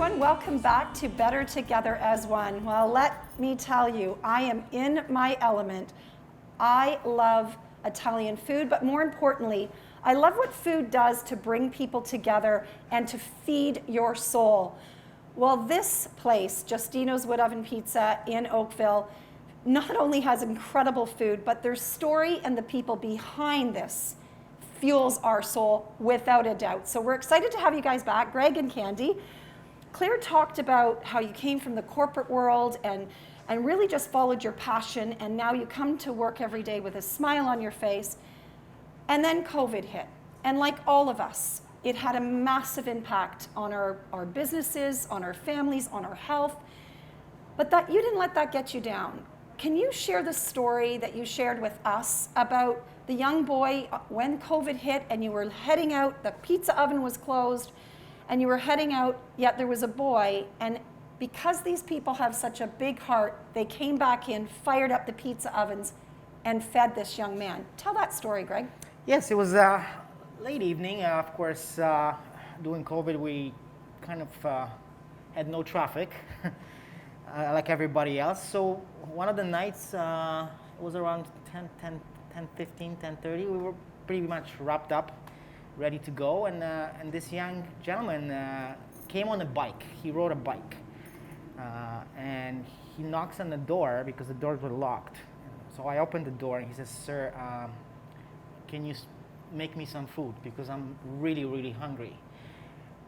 everyone. Welcome back to Better Together as One. Well, let me tell you, I am in my element. I love Italian food, but more importantly, I love what food does to bring people together and to feed your soul. Well, this place, Justino's Wood Pizza in Oakville, not only has incredible food, but their story and the people behind this fuels our soul without a doubt. So we're excited to have you guys back, Greg and Candy. Claire talked about how you came from the corporate world and really just followed your passion, and now you come to work every day with a smile on your face. And then COVID hit. And like all of us, it had a massive impact on our businesses, on our families, on our health. But that you didn't let that get you down. Can you share the story that you shared with us about the young boy when COVID hit and you were heading out, the pizza oven was closed, and you were heading out, yet there was a boy, and because these people have such a big heart, they came back in, fired up the pizza ovens, and fed this young man. Tell that story, Greg. Yes, it was late evening. Of course, during COVID, we kind of had no traffic, like everybody else. So one of the nights, it was around 10:15, 10:30. We were pretty much wrapped up, ready to go, and this young gentleman came on a bike. He rode a bike, and he knocks on the door because the doors were locked. So I opened the door, and he says, "Sir, can you make me some food because I'm really, really hungry?"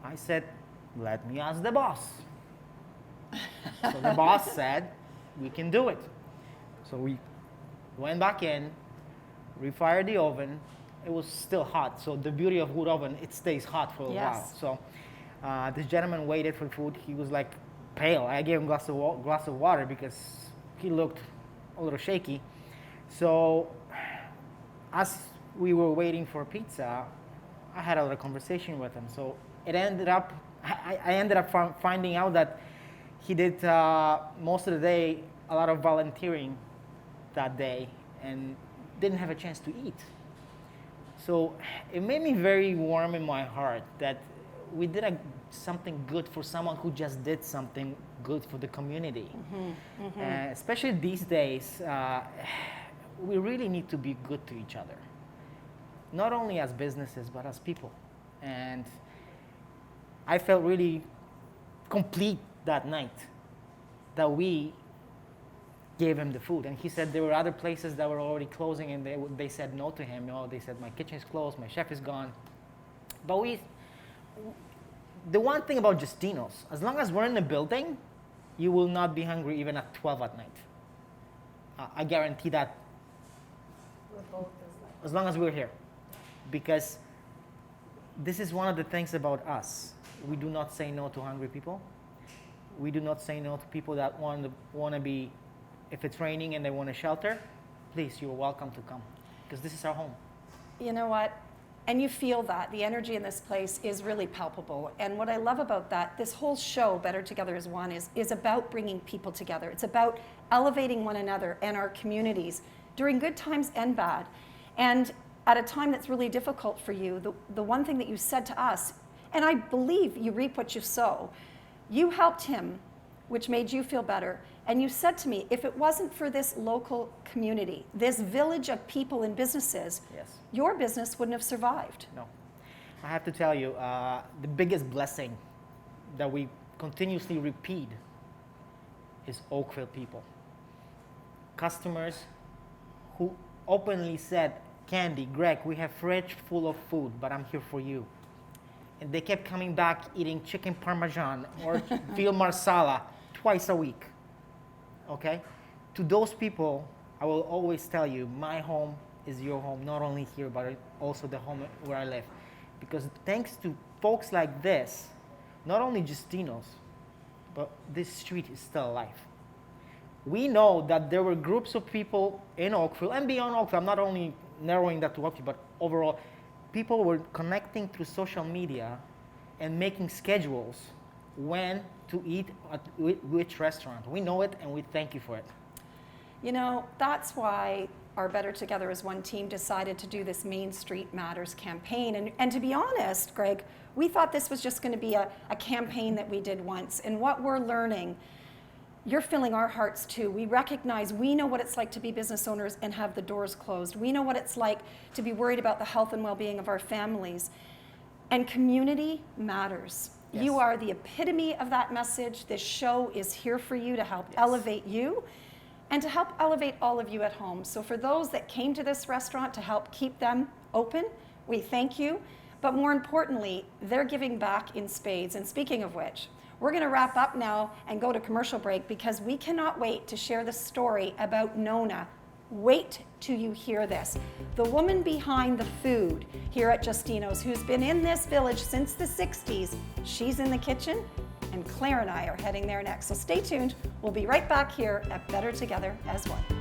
I said, "Let me ask the boss." So the boss said, "We can do it." So we went back in, refired the oven. It was still hot, so the beauty of wood oven, it stays hot for a while. So this gentleman waited for food. He was like pale. I gave him a glass of water because he looked a little shaky. So as we were waiting for pizza, I had a little conversation with him. So it ended up, I ended up finding out that he did most of the day a lot of volunteering that day and didn't have a chance to eat. So it made me very warm in my heart that we did something good for someone who just did something good for the community. Especially these days, we really need to be good to each other. Not only as businesses, but as people. And I felt really complete that night that we gave him the food. And he said there were other places that were already closing, and they said no to him. You know, they said, "My kitchen is closed, my chef is gone." But the one thing about Justino's, as long as we're in the building, you will not be hungry even at 12 at night. I guarantee that. As long as we're here. Because this is one of the things about us. We do not say no to hungry people. We do not say no to people that want to be, if it's raining and they want a shelter, please, you're welcome to come. Because this is our home. You know what? And you feel that. The energy in this place is really palpable. And what I love about that, this whole show, Better Together as One, is about bringing people together. It's about elevating one another and our communities during good times and bad. And at a time that's really difficult for you, the one thing that you said to us, and I believe you reap what you sow, you helped him, which made you feel better. And you said to me, if it wasn't for this local community, this village of people and businesses, yes, your business wouldn't have survived. No. I have to tell you, the biggest blessing that we continuously repeat is Oakville people. Customers who openly said, "Candy, Greg, we have fridge full of food, but I'm here for you." And they kept coming back eating chicken parmesan or veal marsala twice a week. Okay? To those people, I will always tell you, my home is your home, not only here, but also the home where I live. Because thanks to folks like this, not only Justino's, but this street is still alive. We know that there were groups of people in Oakville and beyond Oakville. I'm not only narrowing that to Oakville, but overall, people were connecting through social media and making schedules when to eat at which restaurant. We know it, and we thank you for it. You know, that's why our Better Together as One team decided to do this Main Street Matters campaign. And to be honest, Greg, we thought this was just going to be a campaign that we did once. And what we're learning, you're filling our hearts too. We recognize, we know what it's like to be business owners and have the doors closed. We know what it's like to be worried about the health and well-being of our families. And community matters. Yes. You are the epitome of that message. This show is here for you to help elevate you and to help elevate all of you at home. So for those that came to this restaurant to help keep them open, we thank you. But more importantly, they're giving back in spades. And speaking of which, we're going to wrap up now and go to commercial break because we cannot wait to share the story about Nona. Wait till you hear this. The woman behind the food here at Justino's, who's been in this village since the 60s, she's in the kitchen, and Claire and I are heading there next. So stay tuned. We'll be right back here at Better Together as One.